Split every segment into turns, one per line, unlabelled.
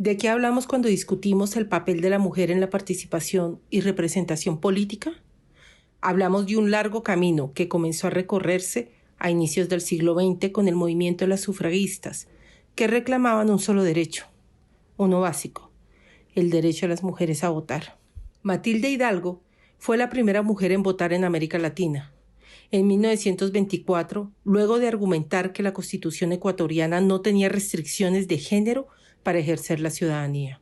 ¿De qué hablamos cuando discutimos el papel de la mujer en la participación y representación política? Hablamos de un largo camino que comenzó a recorrerse a inicios del siglo XX con el movimiento de las sufragistas, que reclamaban un solo derecho, uno básico, el derecho de las mujeres a votar. Matilde Hidalgo fue la primera mujer en votar en América Latina. En 1924, luego de argumentar que la Constitución ecuatoriana no tenía restricciones de género para ejercer la ciudadanía.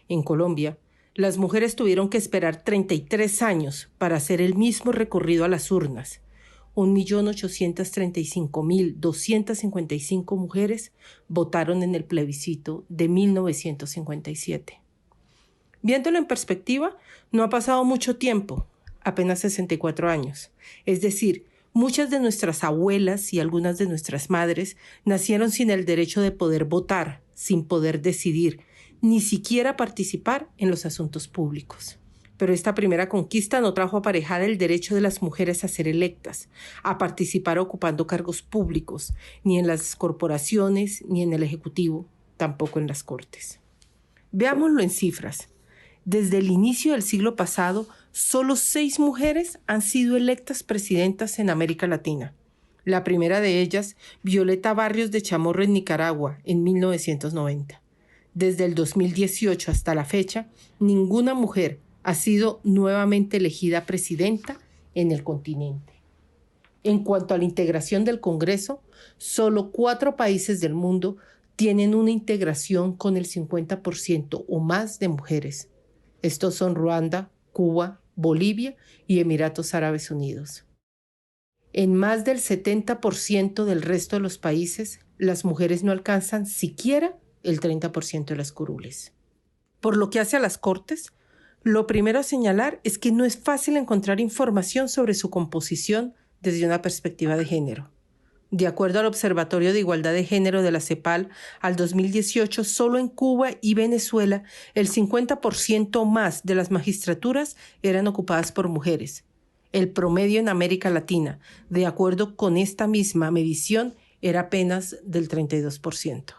En Colombia, las mujeres tuvieron que esperar 33 años para hacer el mismo recorrido a las urnas. 1.835.255 mujeres votaron en el plebiscito de 1957. Viéndolo en perspectiva, no ha pasado mucho tiempo, apenas 64 años. Es decir, muchas de nuestras abuelas y algunas de nuestras madres nacieron sin el derecho de poder votar, sin poder decidir, ni siquiera participar en los asuntos públicos. Pero esta primera conquista no trajo aparejada el derecho de las mujeres a ser electas, a participar ocupando cargos públicos, ni en las corporaciones, ni en el Ejecutivo, tampoco en las Cortes. Veámoslo en cifras. Desde el inicio del siglo pasado, solo 6 mujeres han sido electas presidentas en América Latina. La primera de ellas, Violeta Barrios de Chamorro en Nicaragua, en 1990. Desde el 2018 hasta la fecha, ninguna mujer ha sido nuevamente elegida presidenta en el continente. En cuanto a la integración del Congreso, solo 4 países del mundo tienen una integración con el 50% o más de mujeres. Estos son Ruanda, Cuba, Bolivia y Emiratos Árabes Unidos. En más del 70% del resto de los países, las mujeres no alcanzan siquiera el 30% de las curules. Por lo que hace a las Cortes, lo primero a señalar es que no es fácil encontrar información sobre su composición desde una perspectiva de género. De acuerdo al Observatorio de Igualdad de Género de la CEPAL, al 2018, solo en Cuba y Venezuela, el 50% más de las magistraturas eran ocupadas por mujeres. El promedio en América Latina, de acuerdo con esta misma medición, era apenas del 32%.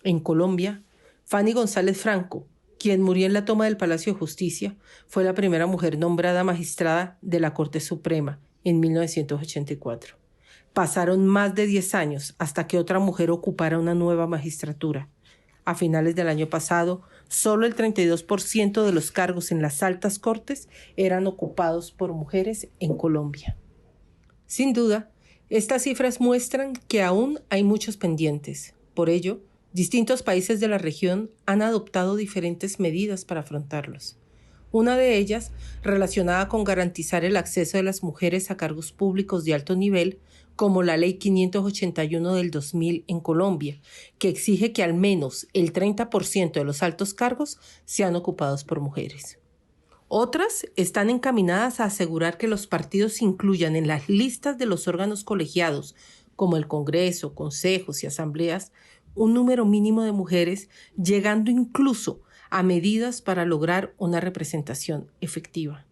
En Colombia, Fanny González Franco, quien murió en la toma del Palacio de Justicia, fue la primera mujer nombrada magistrada de la Corte Suprema en 1984. Pasaron más de 10 años hasta que otra mujer ocupara una nueva magistratura. A finales del año pasado, solo el 32% de los cargos en las altas cortes eran ocupados por mujeres en Colombia. Sin duda, estas cifras muestran que aún hay muchos pendientes. Por ello, distintos países de la región han adoptado diferentes medidas para afrontarlos. Una de ellas, relacionada con garantizar el acceso de las mujeres a cargos públicos de alto nivel, como la Ley 581 del 2000 en Colombia, que exige que al menos el 30% de los altos cargos sean ocupados por mujeres. Otras están encaminadas a asegurar que los partidos incluyan en las listas de los órganos colegiados, como el Congreso, consejos y asambleas, un número mínimo de mujeres, llegando incluso a medidas para lograr una representación efectiva.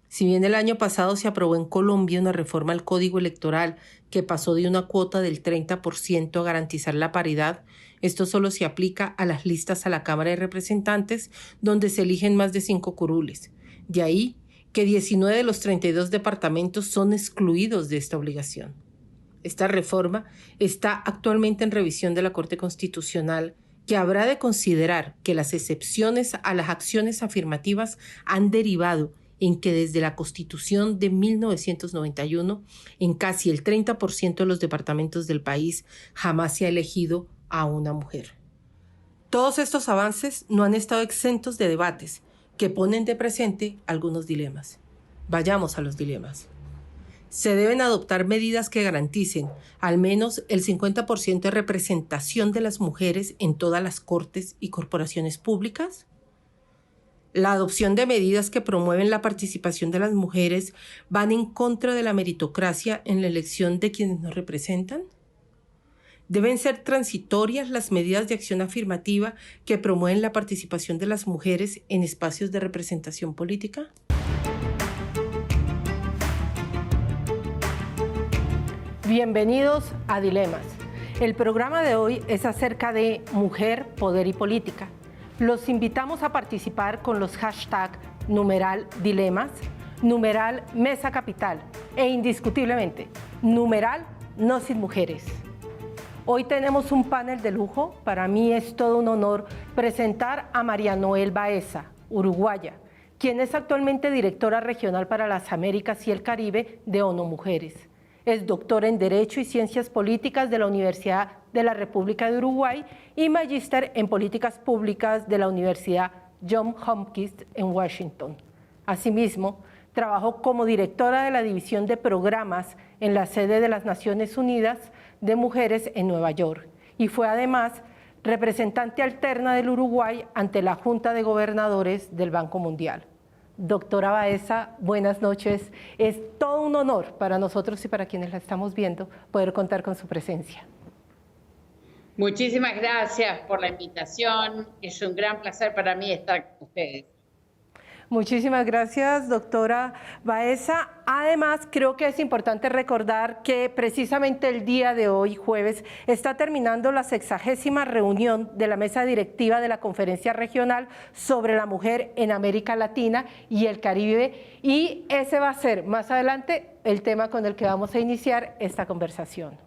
Si bien el año pasado se aprobó en Colombia una reforma al Código Electoral que pasó de una cuota del 30% a garantizar la paridad, esto solo se aplica a las listas a la Cámara de Representantes, donde se eligen más de 5 curules. De ahí que 19 de los 32 departamentos son excluidos de esta obligación. Esta reforma está actualmente en revisión de la Corte Constitucional, que habrá de considerar que las excepciones a las acciones afirmativas han derivado en que desde la Constitución de 1991, en casi el 30% de los departamentos del país, jamás se ha elegido a una mujer. Todos estos avances no han estado exentos de debates que ponen de presente algunos dilemas. Vayamos a los dilemas. Se deben adoptar medidas que garanticen al menos el 50% de representación de las mujeres en todas las cortes y corporaciones públicas. La adopción de medidas que promueven la participación de las mujeres van en contra de la meritocracia en la elección de quienes nos representan. Deben ser transitorias las medidas de acción afirmativa que promueven la participación de las mujeres en espacios de representación política. Bienvenidos a Dilemas. El programa de hoy es acerca de mujer, poder y política. Los invitamos a participar con los hashtags #dilemas, #Mesa Capital e indiscutiblemente, #No Sin Mujeres. Hoy tenemos un panel de lujo. Para mí es todo un honor presentar a María Noel Baeza, uruguaya, quien es actualmente directora regional para las Américas y el Caribe de ONU Mujeres. Es doctora en Derecho y Ciencias Políticas de la Universidad de la República de Uruguay y magíster en Políticas Públicas de la Universidad Johns Hopkins en Washington. Asimismo, trabajó como directora de la División de Programas en la sede de las Naciones Unidas de Mujeres en Nueva York y fue además representante alterna del Uruguay ante la Junta de Gobernadores del Banco Mundial. Doctora Baeza, buenas noches. Es todo un honor para nosotros y para quienes la estamos viendo poder contar con su presencia.
Muchísimas gracias por la invitación. Es un gran placer para mí estar con ustedes.
Muchísimas gracias, doctora Baeza. Además, creo que es importante recordar que precisamente el día de hoy, jueves, está terminando la 60ª reunión de la mesa directiva de la Conferencia Regional sobre la Mujer en América Latina y el Caribe, y ese va a ser más adelante el tema con el que vamos a iniciar esta conversación.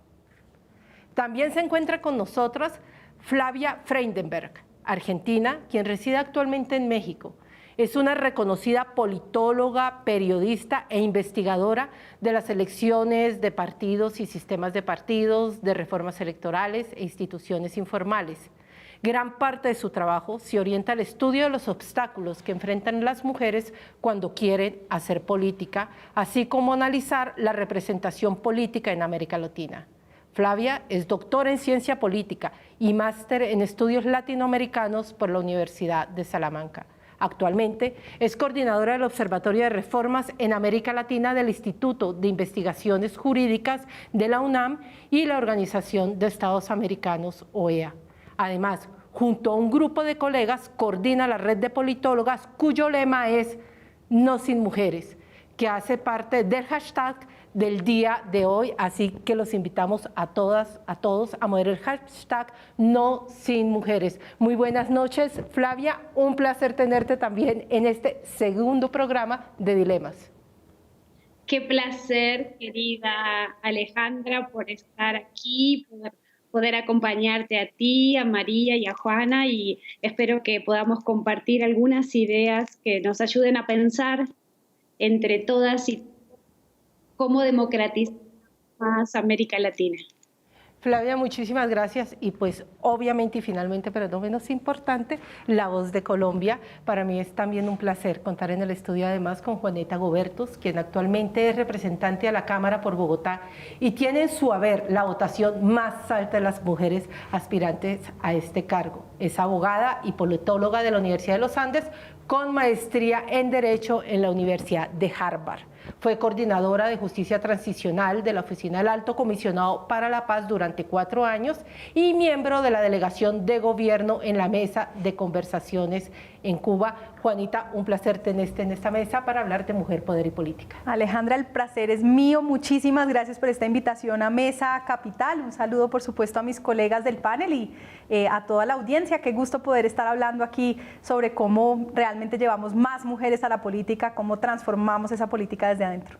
También se encuentra con nosotras Flavia Freindenberg, argentina, quien reside actualmente en México. Es una reconocida politóloga, periodista e investigadora de las elecciones de partidos y sistemas de partidos, de reformas electorales e instituciones informales. Gran parte de su trabajo se orienta al estudio de los obstáculos que enfrentan las mujeres cuando quieren hacer política, así como analizar la representación política en América Latina. Flavia es doctora en Ciencia Política y máster en Estudios Latinoamericanos por la Universidad de Salamanca. Actualmente es coordinadora del Observatorio de Reformas en América Latina del Instituto de Investigaciones Jurídicas de la UNAM y la Organización de Estados Americanos, OEA. Además, junto a un grupo de colegas, coordina la red de politólogas cuyo lema es No Sin Mujeres, que hace parte del hashtag del día de hoy, así que los invitamos a todas, a todos a mover el hashtag No Sin Mujeres. Muy buenas noches, Flavia, un placer tenerte también en este segundo programa de Dilemas.
Qué placer, querida Alejandra, por estar aquí, poder acompañarte a ti, a María y a Juana, y espero que podamos compartir algunas ideas que nos ayuden a pensar entre todas y cómo democratizar más América Latina.
Flavia, muchísimas gracias y pues obviamente y finalmente, pero no menos importante, la voz de Colombia. Para mí es también un placer contar en el estudio además con Juaneta Gobertos, quien actualmente es representante a la Cámara por Bogotá y tiene en su haber la votación más alta de las mujeres aspirantes a este cargo. Es abogada y politóloga de la Universidad de los Andes con maestría en Derecho en la Universidad de Harvard. Fue coordinadora de Justicia Transicional de la Oficina del Alto Comisionado para la Paz durante 4 años y miembro de la Delegación de Gobierno en la Mesa de Conversaciones en Cuba. Juanita, un placer tenerte en esta mesa para hablar de mujer, poder y política.
Alejandra, el placer es mío. Muchísimas gracias por esta invitación a Mesa Capital. Un saludo, por supuesto, a mis colegas del panel y a toda la audiencia. Qué gusto poder estar hablando aquí sobre cómo realmente llevamos más mujeres a la política, cómo transformamos esa política desde adentro.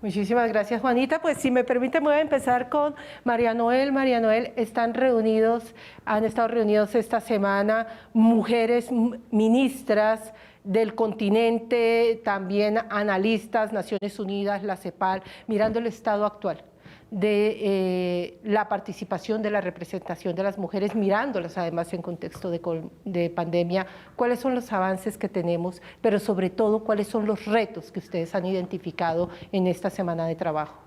Muchísimas gracias, Juanita. Pues si me permite, voy a empezar con María Noel. María Noel, han estado reunidos esta semana mujeres ministras del continente, también analistas, Naciones Unidas, la CEPAL, mirando el estado actual de la participación, de la representación de las mujeres, mirándolas además en contexto de pandemia, cuáles son los avances que tenemos, pero sobre todo cuáles son los retos que ustedes han identificado en esta semana de trabajo.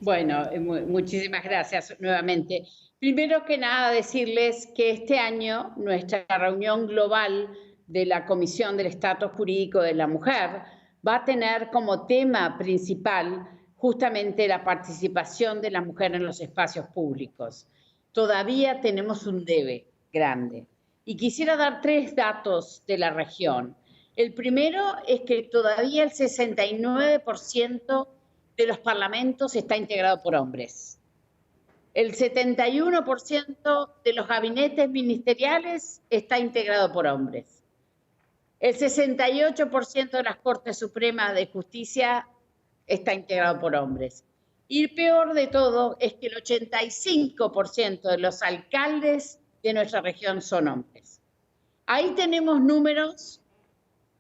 Bueno, muchísimas gracias nuevamente. Primero que nada decirles que este año nuestra reunión global de la Comisión del Estatus Jurídico de la Mujer va a tener como tema principal justamente la participación de la mujer en los espacios públicos. Todavía tenemos un debe grande. Y quisiera dar 3 datos de la región. El primero es que todavía el 69% de los parlamentos está integrado por hombres. El 71% de los gabinetes ministeriales está integrado por hombres. El 68% de las Cortes Supremas de Justicia está integrado por hombres. Y peor de todo es que el 85% de los alcaldes de nuestra región son hombres. Ahí tenemos números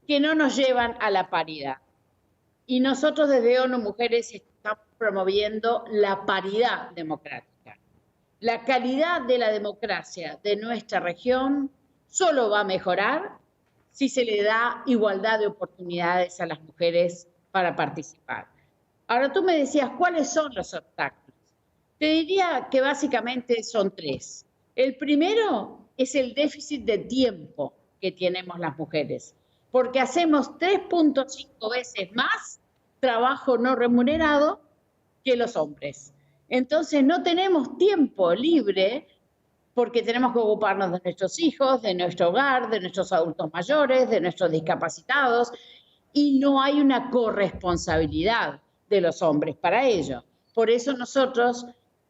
que no nos llevan a la paridad. Y nosotros desde ONU Mujeres estamos promoviendo la paridad democrática. La calidad de la democracia de nuestra región solo va a mejorar si se le da igualdad de oportunidades a las mujeres para participar. Ahora tú me decías, ¿cuáles son los obstáculos? Te diría que básicamente son tres. El primero es el déficit de tiempo que tenemos las mujeres, porque hacemos 3.5 veces más trabajo no remunerado que los hombres. Entonces no tenemos tiempo libre porque tenemos que ocuparnos de nuestros hijos, de nuestro hogar, de nuestros adultos mayores, de nuestros discapacitados, y no hay una corresponsabilidad de los hombres para ello. Por eso nosotros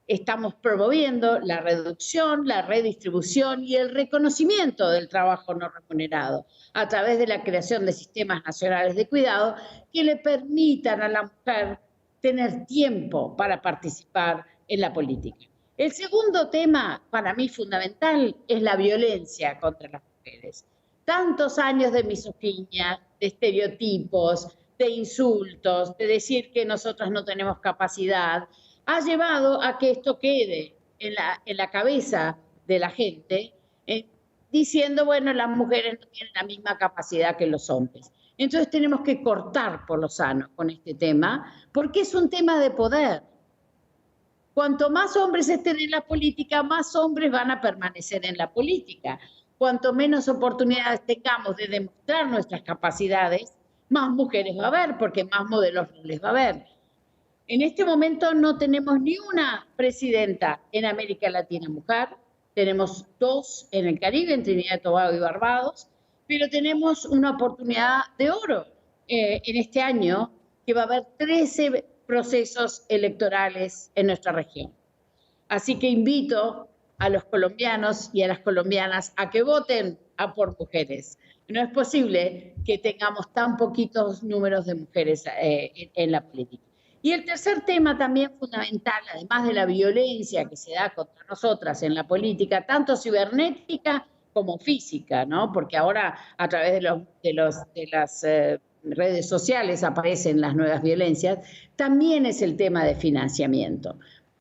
estamos promoviendo la reducción, la redistribución y el reconocimiento del trabajo no remunerado a través de la creación de sistemas nacionales de cuidado que le permitan a la mujer tener tiempo para participar en la política. El segundo tema, para mí fundamental, es la violencia contra las mujeres. Tantos años de misoginia, de estereotipos, de insultos, de decir que nosotras no tenemos capacidad, ha llevado a que esto quede en la cabeza de la gente, diciendo, bueno, las mujeres no tienen la misma capacidad que los hombres. Entonces tenemos que cortar por lo sano con este tema, porque es un tema de poder. Cuanto más hombres estén en la política, más hombres van a permanecer en la política. Cuanto menos oportunidades tengamos de demostrar nuestras capacidades, más mujeres va a haber, porque más modelos les va a haber. En este momento no tenemos ni una presidenta en América Latina mujer, tenemos 2 en el Caribe, en Trinidad y Tobago y Barbados, pero tenemos una oportunidad de oro en este año, que va a haber 13 procesos electorales en nuestra región. Así que invito a los colombianos y a las colombianas a que voten por mujeres. No es posible que tengamos tan poquitos números de mujeres en la política. Y el tercer tema también fundamental, además de la violencia que se da contra nosotras en la política, tanto cibernética como física, ¿no? Porque ahora a través de las redes sociales aparecen las nuevas violencias, también es el tema de financiamiento.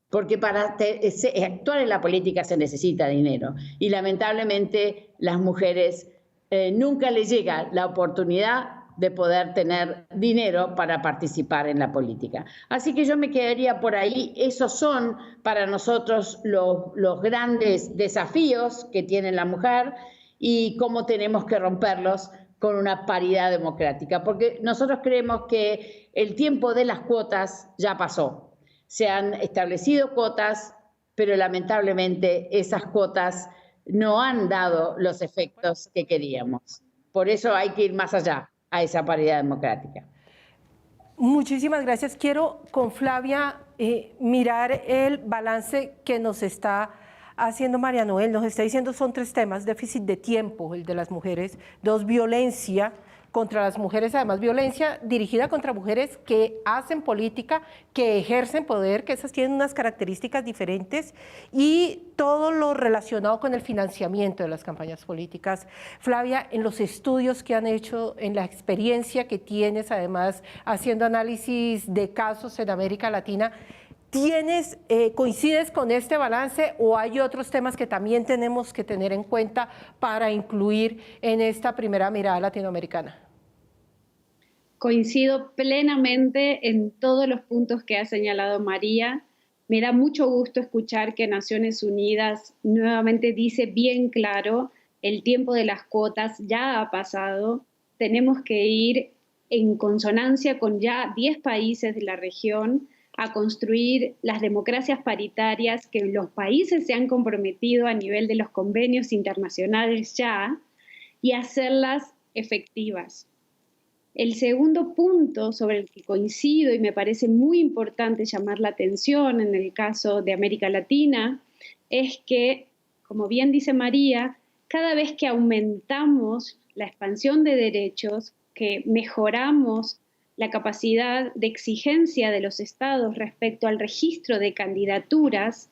Porque para actuar en la política se necesita dinero y lamentablemente las mujeres nunca les llega la oportunidad de poder tener dinero para participar en la política. Así que yo me quedaría por ahí. Esos son para nosotros los grandes desafíos que tiene la mujer y cómo tenemos que romperlos con una paridad democrática, porque nosotros creemos que el tiempo de las cuotas ya pasó. Se han establecido cuotas, pero lamentablemente esas cuotas no han dado los efectos que queríamos. Por eso hay que ir más allá a esa paridad democrática.
Muchísimas gracias. Quiero con Flavia mirar el balance que nos está haciendo María Noel. Nos está diciendo son 3 temas: déficit de tiempo, el de las mujeres; 2, violencia contra las mujeres, además violencia dirigida contra mujeres que hacen política, que ejercen poder, que esas tienen unas características diferentes, y todo lo relacionado con el financiamiento de las campañas políticas. Flavia, en los estudios que han hecho, en la experiencia que tienes, además haciendo análisis de casos en América Latina, ¿coincides con este balance o hay otros temas que también tenemos que tener en cuenta para incluir en esta primera mirada latinoamericana?
Coincido plenamente en todos los puntos que ha señalado María. Me da mucho gusto escuchar que Naciones Unidas nuevamente dice bien claro, el tiempo de las cuotas ya ha pasado, tenemos que ir en consonancia con ya 10 países de la región a construir las democracias paritarias que los países se han comprometido a nivel de los convenios internacionales ya y hacerlas efectivas. El segundo punto sobre el que coincido y me parece muy importante llamar la atención en el caso de América Latina es que, como bien dice María, cada vez que aumentamos la expansión de derechos, que mejoramos la capacidad de exigencia de los estados respecto al registro de candidaturas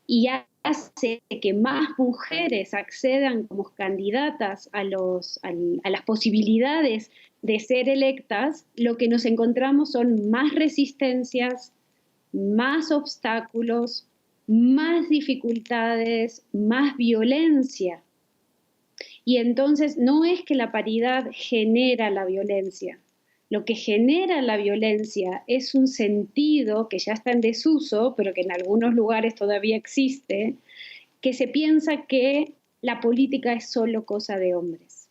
y hace que más mujeres accedan como candidatas a las posibilidades de ser electas, lo que nos encontramos son más resistencias, más obstáculos, más dificultades, más violencia. Y entonces no es que la paridad genera la violencia. Lo que genera la violencia es un sentido que ya está en desuso, pero que en algunos lugares todavía existe, que se piensa que la política es solo cosa de hombres.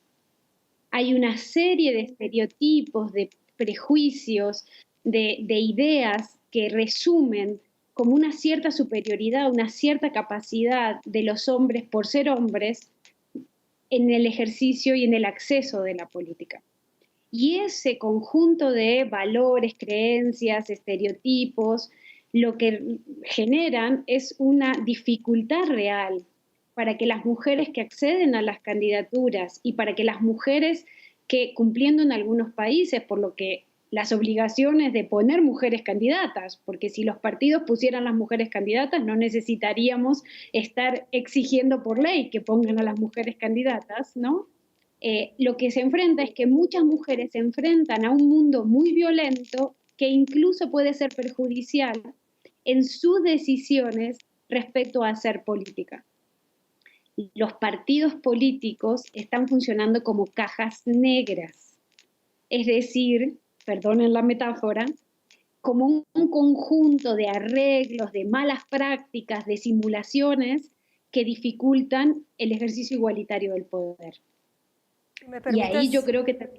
Hay una serie de estereotipos, de prejuicios, de ideas que resumen como una cierta superioridad, una cierta capacidad de los hombres por ser hombres en el ejercicio y en el acceso de la política. Y ese conjunto de valores, creencias, estereotipos, lo que generan es una dificultad real para que las mujeres que acceden a las candidaturas y para que las mujeres que, cumpliendo en algunos países, por lo que las obligaciones de poner mujeres candidatas, porque si los partidos pusieran las mujeres candidatas no necesitaríamos estar exigiendo por ley que pongan a las mujeres candidatas, ¿no? Lo que se enfrenta es que muchas mujeres se enfrentan a un mundo muy violento que incluso puede ser perjudicial en sus decisiones respecto a hacer política. Los partidos políticos están funcionando como cajas negras, es decir, perdonen la metáfora, como un conjunto de arreglos, de malas prácticas, de simulaciones que dificultan el ejercicio igualitario del poder. Y ahí yo creo que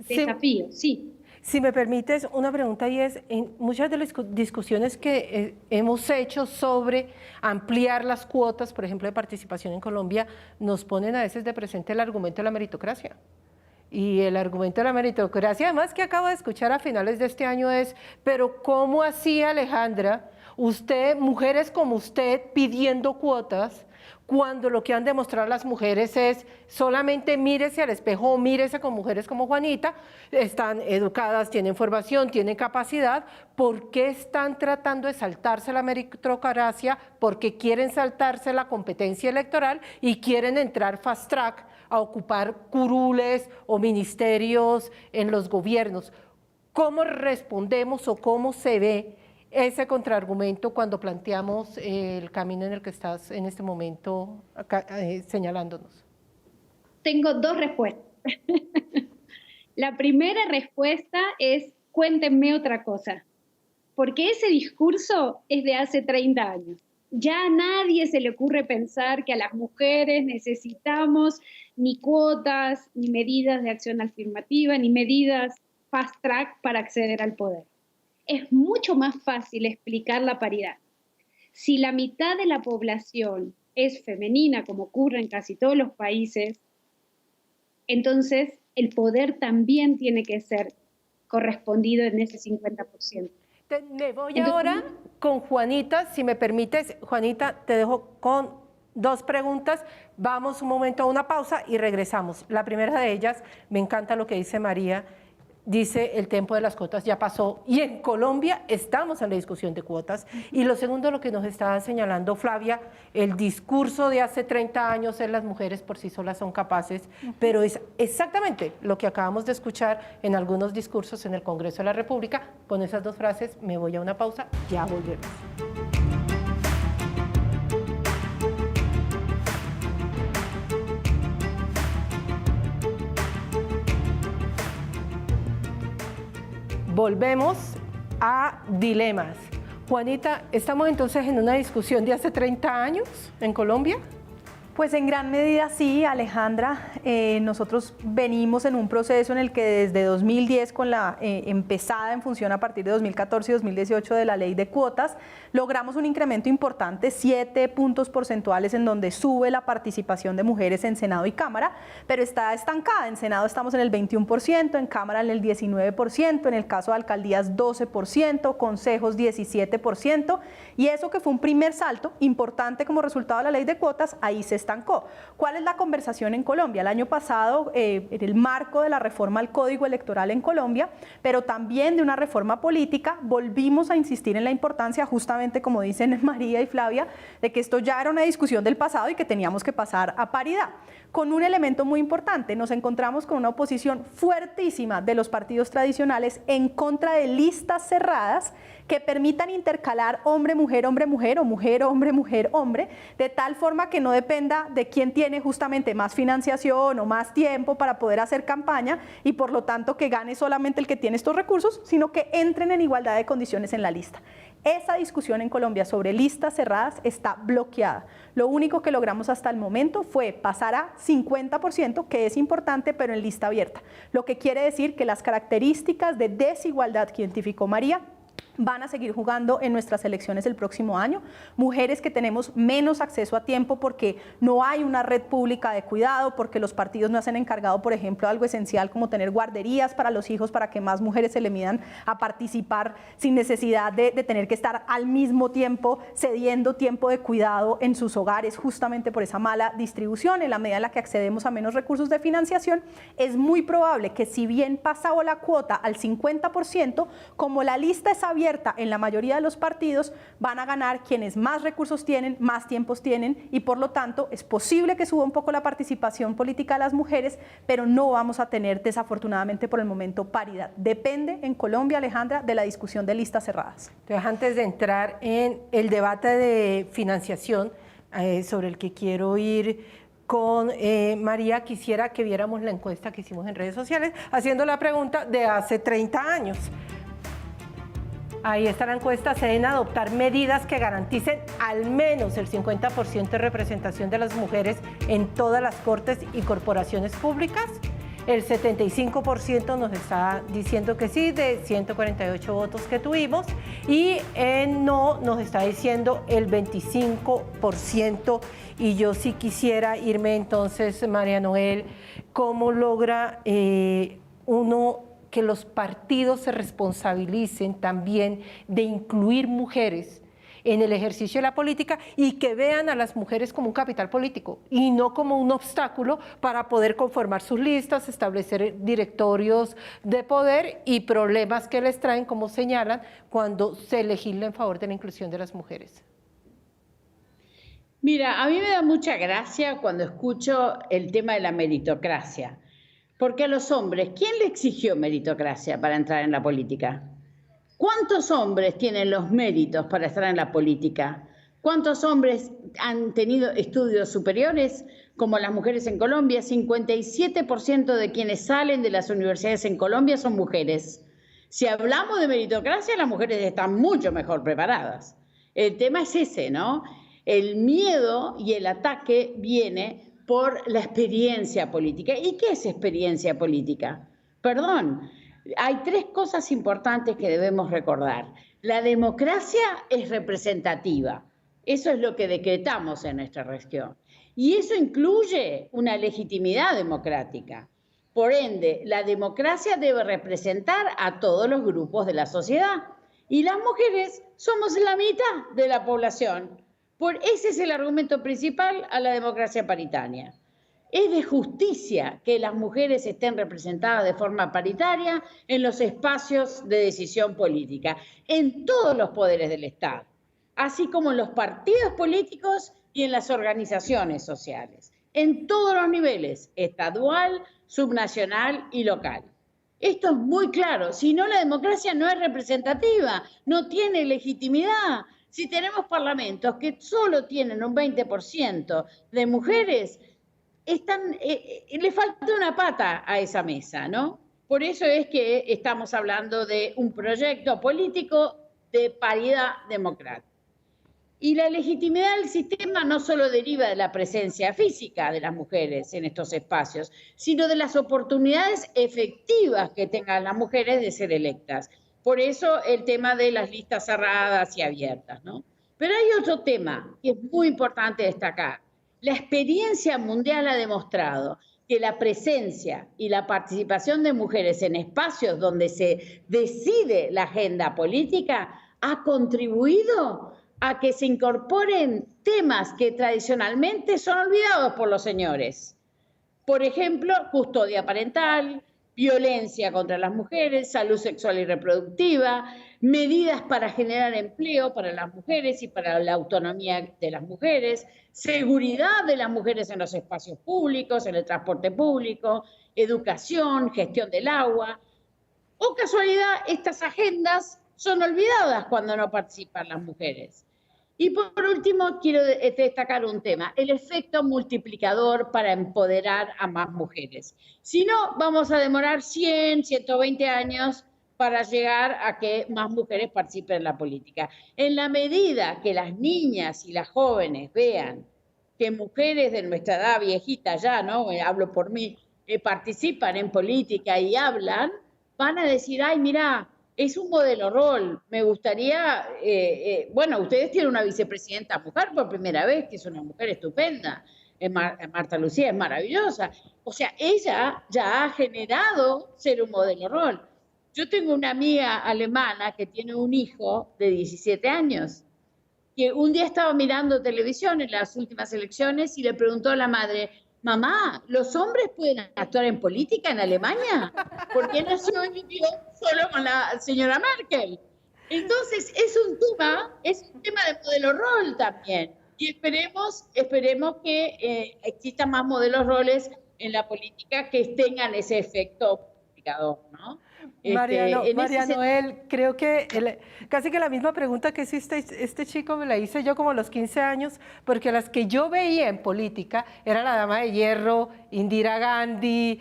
desafío, sí.
Si me permites, una pregunta, y es, en muchas de las discusiones que hemos hecho sobre ampliar las cuotas, por ejemplo, de participación en Colombia, nos ponen a veces de presente el argumento de la meritocracia. Y el argumento de la meritocracia, además que acabo de escuchar a finales de este año es, pero ¿cómo así, Alejandra, usted, mujeres como usted, pidiendo cuotas, cuando lo que han demostrado las mujeres es solamente mírese al espejo, mírese con mujeres como Juanita, están educadas, tienen formación, tienen capacidad? ¿Por qué están tratando de saltarse la meritocracia? Porque quieren saltarse la competencia electoral y quieren entrar fast track a ocupar curules o ministerios en los gobiernos. ¿Cómo respondemos o cómo se ve ese contraargumento cuando planteamos el camino en el que estás en este momento acá, señalándonos?
Tengo dos respuestas. La primera respuesta es, cuéntenme otra cosa, porque ese discurso es de hace 30 años. Ya a nadie se le ocurre pensar que a las mujeres necesitamos ni cuotas, ni medidas de acción afirmativa, ni medidas fast track para acceder al poder. Es mucho más fácil explicar la paridad. Si la mitad de la población es femenina, como ocurre en casi todos los países, entonces el poder también tiene que ser correspondido en ese 50%.
Me voy ahora con Juanita, si me permites. Juanita, te dejo con dos preguntas. Vamos un momento a una pausa y regresamos. La primera de ellas, me encanta lo que dice María. Dice, el tiempo de las cuotas ya pasó y en Colombia estamos en la discusión de cuotas. Y lo segundo, lo que nos estaba señalando Flavia, el discurso de hace 30 años es las mujeres por sí solas son capaces, pero es exactamente lo que acabamos de escuchar en algunos discursos en el Congreso de la República. Con esas dos frases me voy a una pausa, ya volvemos. Volvemos a dilemas. Juanita, ¿estamos entonces en una discusión de hace 30 años en Colombia?
Pues en gran medida sí, Alejandra. Nosotros venimos en un proceso en el que desde 2010, con la empezada en función a partir de 2014 y 2018 de la ley de cuotas, logramos un incremento importante, 7 puntos porcentuales en donde sube la participación de mujeres en Senado y Cámara, pero está estancada. En Senado estamos en el 21%, en Cámara en el 19%, en el caso de alcaldías 12%, consejos 17%, y eso que fue un primer salto importante como resultado de la ley de cuotas, ahí se estancó. ¿Cuál es la conversación en Colombia? El año pasado, en el marco de la reforma al Código Electoral en Colombia, pero también de una reforma política, volvimos a insistir en la importancia, justamente como dicen María y Flavia, de que esto ya era una discusión del pasado y que teníamos que pasar a paridad. Con un elemento muy importante, nos encontramos con una oposición fuertísima de los partidos tradicionales en contra de listas cerradas que permitan intercalar hombre-mujer o mujer-hombre, de tal forma que no dependa de quién tiene justamente más financiación o más tiempo para poder hacer campaña y por lo tanto que gane solamente el que tiene estos recursos, sino que entren en igualdad de condiciones en la lista. Esa discusión en Colombia sobre listas cerradas está bloqueada. Lo único que logramos hasta el momento fue pasar a 50%, que es importante, pero en lista abierta. Lo que quiere decir que las características de desigualdad que identificó María van a seguir jugando en nuestras elecciones el próximo año. Mujeres que tenemos menos acceso a tiempo porque no hay una red pública de cuidado, porque los partidos no se han encargado, por ejemplo, algo esencial como tener guarderías para los hijos para que más mujeres se le midan a participar sin necesidad de tener que estar al mismo tiempo cediendo tiempo de cuidado en sus hogares, justamente por esa mala distribución. En la medida en la que accedemos a menos recursos de financiación, es muy probable que si bien pasado la cuota al 50%, como la lista es abierta en la mayoría de los partidos, van a ganar quienes más recursos tienen, más tiempos tienen, y por lo tanto es posible que suba un poco la participación política de las mujeres, pero no vamos a tener desafortunadamente por el momento paridad. Depende en Colombia, Alejandra, de la discusión de listas cerradas.
Entonces, antes de entrar en el debate de financiación, sobre el que quiero ir con María, quisiera que viéramos la encuesta que hicimos en redes sociales, haciendo la pregunta de hace 30 años. Ahí está la encuesta. ¿Se deben adoptar medidas que garanticen al menos el 50% de representación de las mujeres en todas las cortes y corporaciones públicas? El 75% nos está diciendo que sí, de 148 votos que tuvimos, y en no nos está diciendo el 25%. Y yo sí quisiera irme entonces, María Noel, ¿cómo logra uno que los partidos se responsabilicen también de incluir mujeres en el ejercicio de la política y que vean a las mujeres como un capital político y no como un obstáculo para poder conformar sus listas, establecer directorios de poder y problemas que les traen, como señalan, cuando se legisla en favor de la inclusión de las mujeres?
Mira, a mí me da mucha gracia cuando escucho el tema de la meritocracia. Porque a los hombres, ¿quién le exigió meritocracia para entrar en la política? ¿Cuántos hombres tienen los méritos para estar en la política? ¿Cuántos hombres han tenido estudios superiores? Como las mujeres en Colombia, 57% de quienes salen de las universidades en Colombia son mujeres. Si hablamos de meritocracia, las mujeres están mucho mejor preparadas. El tema es ese, ¿no? El miedo y el ataque viene por la experiencia política. ¿Y qué es experiencia política? Perdón, hay 3 cosas importantes que debemos recordar. La democracia es representativa. Eso es lo que decretamos en nuestra región. Y eso incluye una legitimidad democrática. Por ende, la democracia debe representar a todos los grupos de la sociedad. Y las mujeres somos la mitad de la población. Ese es el argumento principal a la democracia paritaria. Es de justicia que las mujeres estén representadas de forma paritaria en los espacios de decisión política, en todos los poderes del Estado, así como en los partidos políticos y en las organizaciones sociales, en todos los niveles, estadual, subnacional y local. Esto es muy claro, si no la democracia no es representativa, no tiene legitimidad. Si tenemos parlamentos que solo tienen un 20% de mujeres, le falta una pata a esa mesa, ¿no? Por eso es que estamos hablando de un proyecto político de paridad democrática. Y la legitimidad del sistema no solo deriva de la presencia física de las mujeres en estos espacios, sino de las oportunidades efectivas que tengan las mujeres de ser electas. Por eso el tema de las listas cerradas y abiertas, ¿no? Pero hay otro tema que es muy importante destacar. La experiencia mundial ha demostrado que la presencia y la participación de mujeres en espacios donde se decide la agenda política ha contribuido a que se incorporen temas que tradicionalmente son olvidados por los señores. Por ejemplo, custodia parental, violencia contra las mujeres, salud sexual y reproductiva, medidas para generar empleo para las mujeres y para la autonomía de las mujeres, seguridad de las mujeres en los espacios públicos, en el transporte público, educación, gestión del agua. O casualidad, estas agendas son olvidadas cuando no participan las mujeres. Y por último, quiero destacar un tema, el efecto multiplicador para empoderar a más mujeres. Si no, vamos a demorar 100, 120 años para llegar a que más mujeres participen en la política. En la medida que las niñas y las jóvenes vean que mujeres de nuestra edad viejita ya, ¿no? Hablo por mí, participan en política y hablan, van a decir, ay, mira, es un modelo rol. Me gustaría, bueno, ustedes tienen una vicepresidenta mujer por primera vez, que es una mujer estupenda. Marta Lucía es maravillosa. O sea, ella ya ha generado ser un modelo rol. Yo tengo una amiga alemana que tiene un hijo de 17 años, que un día estaba mirando televisión en las últimas elecciones y le preguntó a la madre, mamá, ¿los hombres pueden actuar en política en Alemania? Porque nació y vivió solo con la señora Merkel. Entonces, es un tema de modelo rol también. Y esperemos que existan más modelos roles en la política que tengan ese efecto multiplicador, ¿no?
María Noel, creo que casi que la misma pregunta que hiciste este chico me la hice yo como a los 15 años, porque las que yo veía en política era la Dama de Hierro, Indira Gandhi,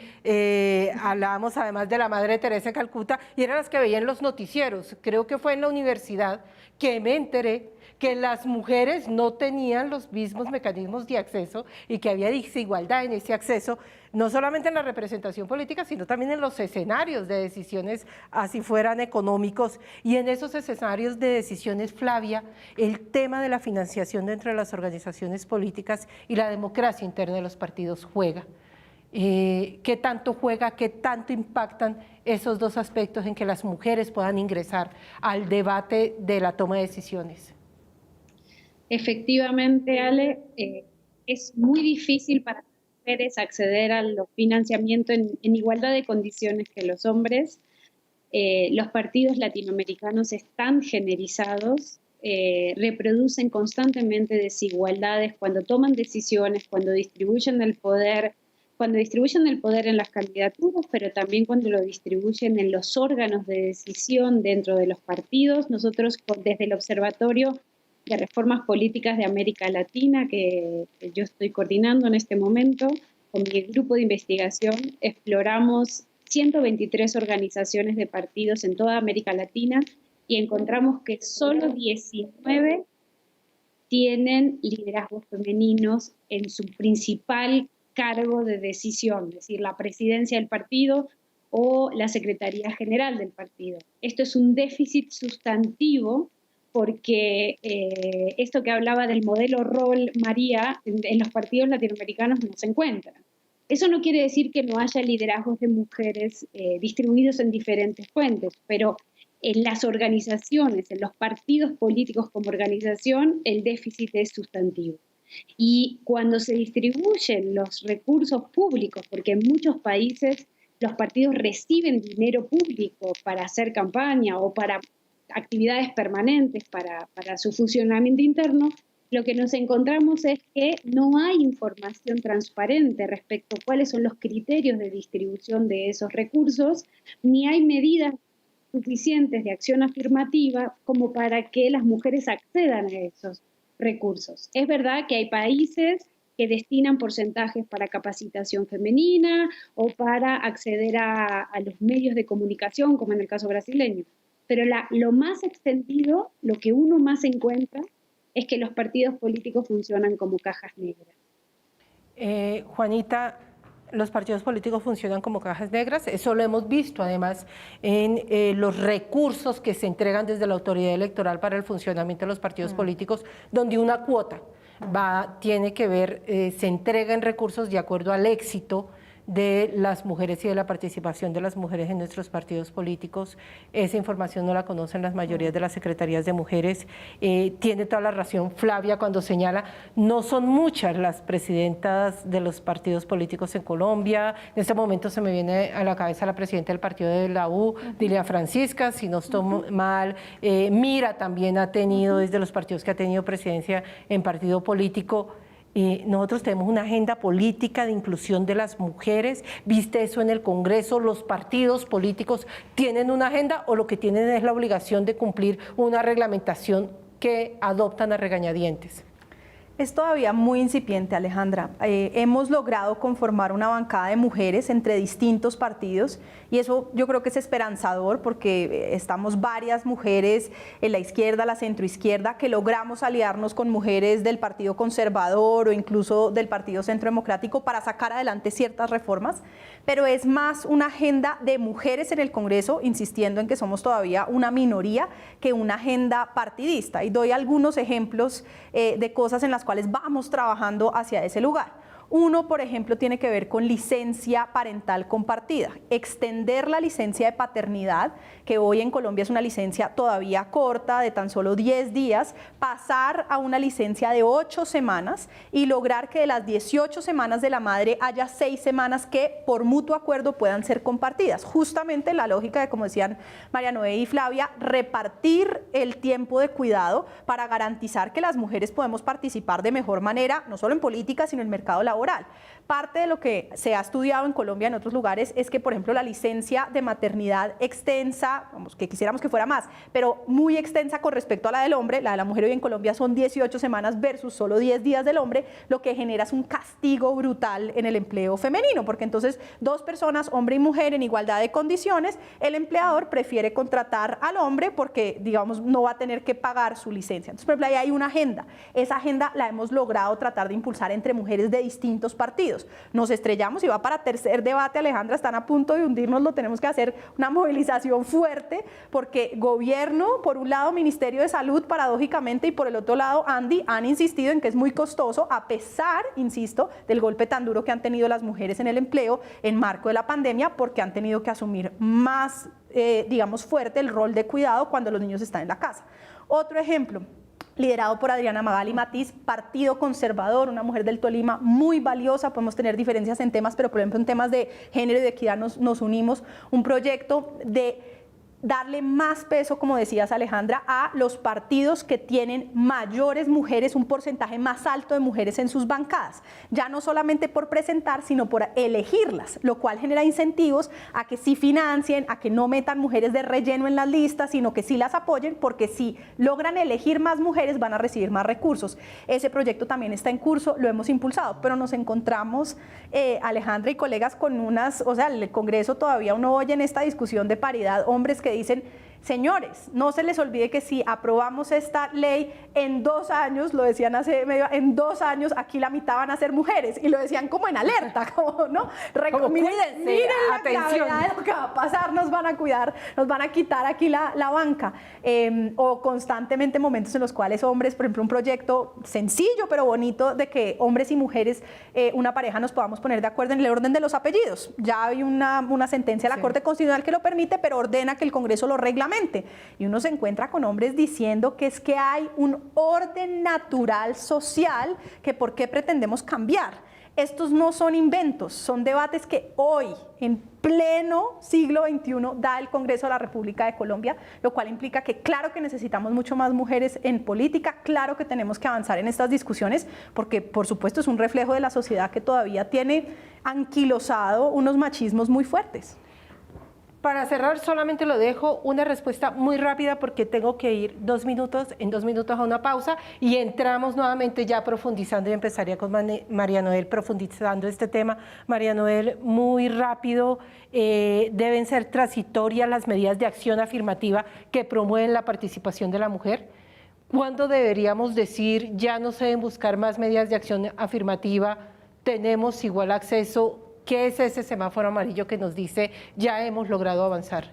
hablábamos además de la Madre Teresa de Calcuta, y eran las que veía en los noticieros. Creo que fue en la universidad que me enteré que las mujeres no tenían los mismos mecanismos de acceso y que había desigualdad en ese acceso, no solamente en la representación política, sino también en los escenarios de decisiones, así fueran económicos. Y en esos escenarios de decisiones, Flavia, el tema de la financiación dentro de las organizaciones políticas y la democracia interna de los partidos juega. ¿Qué tanto juega, qué tanto impactan esos dos aspectos en que las mujeres puedan ingresar al debate de la toma de decisiones?
Efectivamente, Ale, es muy difícil para las mujeres acceder al financiamiento en igualdad de condiciones que los hombres. Los partidos latinoamericanos están generizados, reproducen constantemente desigualdades cuando toman decisiones, cuando distribuyen el poder en las candidaturas, pero también cuando lo distribuyen en los órganos de decisión dentro de los partidos. Nosotros, desde el Observatorio de Reformas Políticas de América Latina, que yo estoy coordinando en este momento, con mi grupo de investigación, exploramos 123 organizaciones de partidos en toda América Latina y encontramos que solo 19 tienen liderazgos femeninos en su principal cargo de decisión, es decir, la presidencia del partido o la secretaría general del partido. Esto es un déficit sustantivo porque esto que hablaba del modelo rol, María, en los partidos latinoamericanos no se encuentra. Eso no quiere decir que no haya liderazgos de mujeres distribuidos en diferentes fuentes, pero en las organizaciones, en los partidos políticos como organización, el déficit es sustantivo. Y cuando se distribuyen los recursos públicos, porque en muchos países los partidos reciben dinero público para hacer campaña o para actividades permanentes para su funcionamiento interno, lo que nos encontramos es que no hay información transparente respecto a cuáles son los criterios de distribución de esos recursos, ni hay medidas suficientes de acción afirmativa como para que las mujeres accedan a esos recursos. Es verdad que hay países que destinan porcentajes para capacitación femenina o para acceder a los medios de comunicación, como en el caso brasileño. Pero lo más extendido, lo que uno más encuentra, es que los partidos políticos funcionan como cajas negras.
Juanita, los partidos políticos funcionan como cajas negras, eso lo hemos visto además en los recursos que se entregan desde la autoridad electoral para el funcionamiento de los partidos políticos, donde una cuota tiene que ver, se entrega en recursos de acuerdo al éxito de las mujeres y de la participación de las mujeres en nuestros partidos políticos. Esa información no la conocen las mayorías de las secretarías de mujeres. Tiene toda la razón Flavia cuando señala, no son muchas las presidentas de los partidos políticos en Colombia. En este momento se me viene a la cabeza la presidenta del partido de la U, Dilia Francisca, si no estoy mal. Mira también ha tenido, desde los partidos que ha tenido presidencia en partido político. Nosotros tenemos una agenda política de inclusión de las mujeres. ¿Viste eso en el Congreso? ¿Los partidos políticos tienen una agenda o lo que tienen es la obligación de cumplir una reglamentación que adoptan a regañadientes?
Es todavía muy incipiente, Alejandra. Hemos logrado conformar una bancada de mujeres entre distintos partidos y eso yo creo que es esperanzador porque estamos varias mujeres en la izquierda, la centroizquierda, que logramos aliarnos con mujeres del Partido Conservador o incluso del Partido Centro Democrático para sacar adelante ciertas reformas, pero es más una agenda de mujeres en el Congreso, insistiendo en que somos todavía una minoría, que una agenda partidista. Y doy algunos ejemplos de cosas en las cuales vamos trabajando hacia ese lugar. Uno, por ejemplo, tiene que ver con licencia parental compartida. Extender la licencia de paternidad, que hoy en Colombia es una licencia todavía corta, de tan solo 10 días, pasar a una licencia de 8 semanas y lograr que de las 18 semanas de la madre haya 6 semanas que por mutuo acuerdo puedan ser compartidas. Justamente la lógica de, como decían María Noé y Flavia, repartir el tiempo de cuidado para garantizar que las mujeres podemos participar de mejor manera, no solo en política, sino en el mercado laboral. Parte de lo que se ha estudiado en Colombia y en otros lugares es que, por ejemplo, la licencia de maternidad extensa, vamos, que quisiéramos que fuera más, pero muy extensa con respecto a la del hombre, la de la mujer hoy en Colombia son 18 semanas versus solo 10 días del hombre, lo que genera es un castigo brutal en el empleo femenino, porque entonces 2 personas, hombre y mujer, en igualdad de condiciones, el empleador prefiere contratar al hombre porque, digamos, no va a tener que pagar su licencia. Entonces, por ejemplo, ahí hay una agenda. Esa agenda la hemos logrado tratar de impulsar entre mujeres de distintos partidos. Nos estrellamos y va para tercer debate, Alejandra, están a punto de hundirnos, lo tenemos que hacer una movilización fuerte porque gobierno, por un lado Ministerio de Salud, paradójicamente, y por el otro lado Andy, han insistido en que es muy costoso, a pesar, insisto, del golpe tan duro que han tenido las mujeres en el empleo en marco de la pandemia, porque han tenido que asumir más, digamos, fuerte el rol de cuidado cuando los niños están en la casa. Otro ejemplo, liderado por Adriana Magali Matiz, Partido Conservador, una mujer del Tolima muy valiosa, podemos tener diferencias en temas, pero por ejemplo en temas de género y de equidad nos unimos, un proyecto de darle más peso, como decías Alejandra, a los partidos que tienen mayores mujeres, un porcentaje más alto de mujeres en sus bancadas, ya no solamente por presentar, sino por elegirlas, lo cual genera incentivos a que sí financien, a que no metan mujeres de relleno en las listas, sino que sí las apoyen, porque si logran elegir más mujeres van a recibir más recursos. Ese proyecto también está en curso, lo hemos impulsado, pero nos encontramos, Alejandra y colegas, con unas, o sea, el Congreso todavía uno oye en esta discusión de paridad hombres que dicen, señores, no se les olvide que si aprobamos esta ley en 2 años, lo decían hace medio, en 2 años aquí la mitad van a ser mujeres, y lo decían como en alerta, como, ¿no? Miren la gravedad de lo que va a pasar, nos van a cuidar, nos van a quitar aquí la banca, o constantemente momentos en los cuales hombres, por ejemplo, un proyecto sencillo pero bonito de que hombres y mujeres, una pareja, nos podamos poner de acuerdo en el orden de los apellidos. Ya hay una sentencia de la Corte Constitucional que lo permite, pero ordena que el Congreso lo reglamente. Y uno se encuentra con hombres diciendo que es que hay un orden natural social que por qué pretendemos cambiar. Estos no son inventos, son debates que hoy, en pleno siglo XXI, da el Congreso de la República de Colombia, lo cual implica que claro que necesitamos mucho más mujeres en política, claro que tenemos que avanzar en estas discusiones, porque por supuesto es un reflejo de la sociedad que todavía tiene anquilosado unos machismos muy fuertes.
Para cerrar, solamente lo dejo una respuesta muy rápida porque tengo que ir 2 minutos, en 2 minutos a una pausa y entramos nuevamente ya profundizando y empezaría con María Noel profundizando este tema. María Noel, muy rápido, deben ser transitorias las medidas de acción afirmativa que promueven la participación de la mujer. ¿Cuándo deberíamos decir ya no se deben buscar más medidas de acción afirmativa, tenemos igual acceso? ¿Qué es ese semáforo amarillo que nos dice ya hemos logrado avanzar?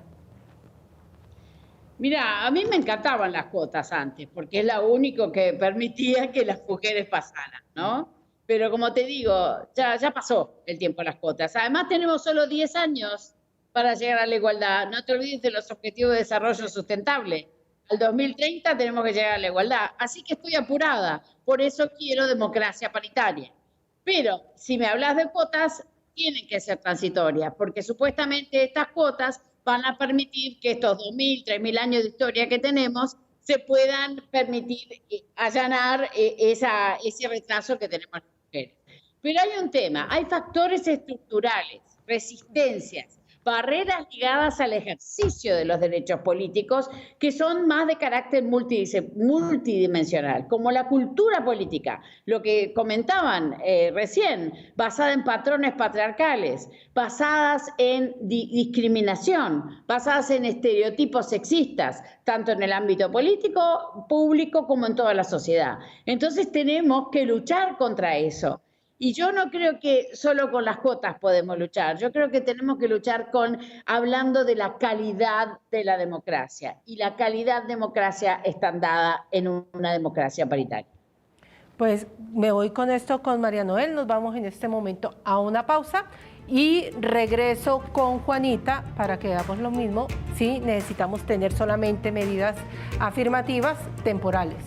Mira, a mí me encantaban las cuotas antes, porque es lo único que permitía que las mujeres pasaran, ¿no? Pero como te digo, ya pasó el tiempo de las cuotas. Además, tenemos solo 10 años para llegar a la igualdad. No te olvides de los Objetivos de Desarrollo Sustentable. Al 2030 tenemos que llegar a la igualdad. Así que estoy apurada. Por eso quiero democracia paritaria. Pero si me hablas de cuotas, tienen que ser transitorias, porque supuestamente estas cuotas van a permitir que estos 2.000, 3.000 años de historia que tenemos se puedan permitir allanar ese retraso que tenemos las mujeres. Pero hay un tema, hay factores estructurales, resistencias, barreras ligadas al ejercicio de los derechos políticos que son más de carácter multidimensional, como la cultura política, lo que comentaban recién, basada en patrones patriarcales, basadas en discriminación, basadas en estereotipos sexistas, tanto en el ámbito político, público, como en toda la sociedad. Entonces tenemos que luchar contra eso. Y yo no creo que solo con las cuotas podemos luchar, yo creo que tenemos que luchar hablando de la calidad de la democracia. Y la calidad de democracia está dada en una democracia paritaria.
Pues me voy con esto con María Noel, nos vamos en este momento a una pausa y regreso con Juanita para que hagamos lo mismo si necesitamos tener solamente medidas afirmativas temporales.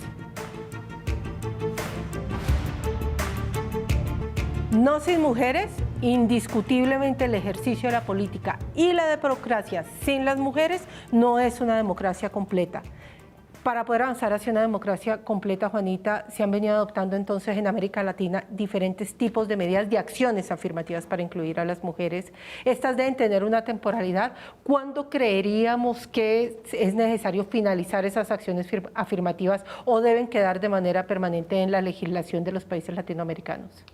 No sin mujeres, indiscutiblemente el ejercicio de la política y la democracia sin las mujeres no es una democracia completa. Para poder avanzar hacia una democracia completa, Juanita, se han venido adoptando entonces en América Latina diferentes tipos de medidas de acciones afirmativas para incluir a las mujeres. Estas deben tener una temporalidad. ¿Cuándo creeríamos que es necesario finalizar esas acciones afirmativas o deben quedar de manera permanente en la legislación de los países latinoamericanos?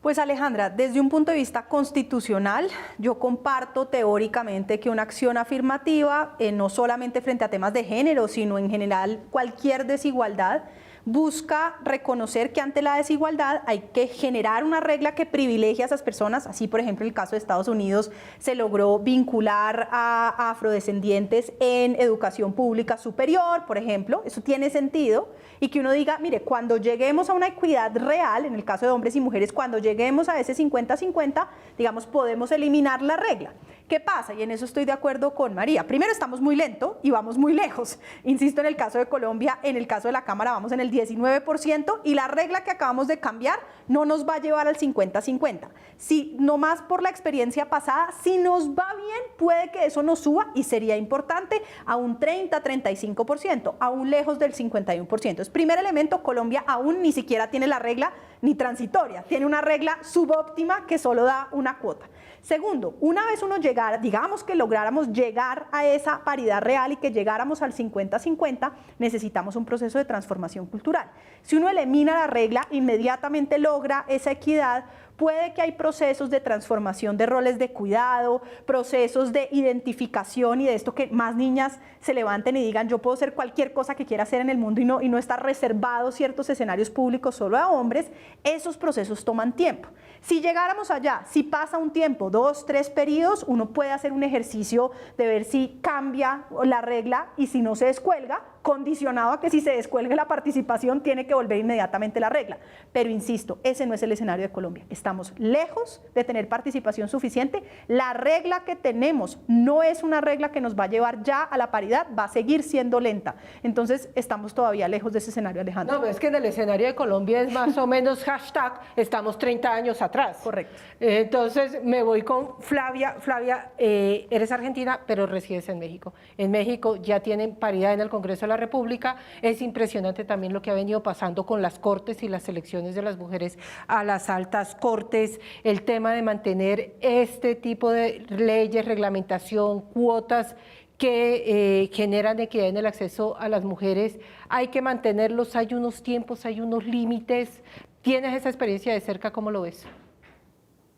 Pues Alejandra, desde un punto de vista constitucional, yo comparto teóricamente que una acción afirmativa, no solamente frente a temas de género, sino en general cualquier desigualdad, busca reconocer que ante la desigualdad hay que generar una regla que privilegie a esas personas. Así, por ejemplo, en el caso de Estados Unidos se logró vincular a afrodescendientes en educación pública superior, por ejemplo. Eso tiene sentido. Y que uno diga, mire, cuando lleguemos a una equidad real, en el caso de hombres y mujeres, cuando lleguemos a ese 50-50, digamos, podemos eliminar la regla. ¿Qué pasa? Y en eso estoy de acuerdo con María. Primero, estamos muy lento y vamos muy lejos. Insisto, en el caso de Colombia, en el caso de la Cámara vamos en el 19% y la regla que acabamos de cambiar no nos va a llevar al 50-50. Si nomás por la experiencia pasada, si nos va bien, puede que eso nos suba y sería importante a un 30-35%, aún lejos del 51%. Entonces, primer elemento, Colombia aún ni siquiera tiene la regla ni transitoria, tiene una regla subóptima que solo da una cuota. Segundo, una vez uno llegara, digamos que lográramos llegar a esa paridad real y que llegáramos al 50-50, necesitamos un proceso de transformación cultural. Si uno elimina la regla, inmediatamente logra esa equidad. Puede que hay procesos de transformación de roles de cuidado, procesos de identificación y de esto que más niñas se levanten y digan yo puedo hacer cualquier cosa que quiera hacer en el mundo y no estar reservado ciertos escenarios públicos solo a hombres. Esos procesos toman tiempo. Si llegáramos allá, si pasa un tiempo, 2, 3 periodos, uno puede hacer un ejercicio de ver si cambia la regla y si no se descuelga, condicionado a que si se descuelgue la participación tiene que volver inmediatamente la regla. Pero insisto, ese no es el escenario de Colombia. Estamos lejos de tener participación suficiente. La regla que tenemos no es una regla que nos va a llevar ya a la paridad, va a seguir siendo lenta. Entonces estamos todavía lejos de ese escenario, Alejandra.
No, pero es que en el escenario de Colombia es más o menos hashtag, estamos 30 años atrás.
Correcto.
Entonces me voy con Flavia. Flavia, eres argentina, pero resides en México. En México ya tienen paridad en el Congreso de la República. Es impresionante también lo que ha venido pasando con las cortes y las elecciones de las mujeres a las altas cortes, el tema de mantener este tipo de leyes, reglamentación, cuotas que generan equidad en el acceso a las mujeres. Hay que mantenerlos, hay unos tiempos, hay unos límites. ¿Tienes esa experiencia de cerca? ¿Cómo lo ves?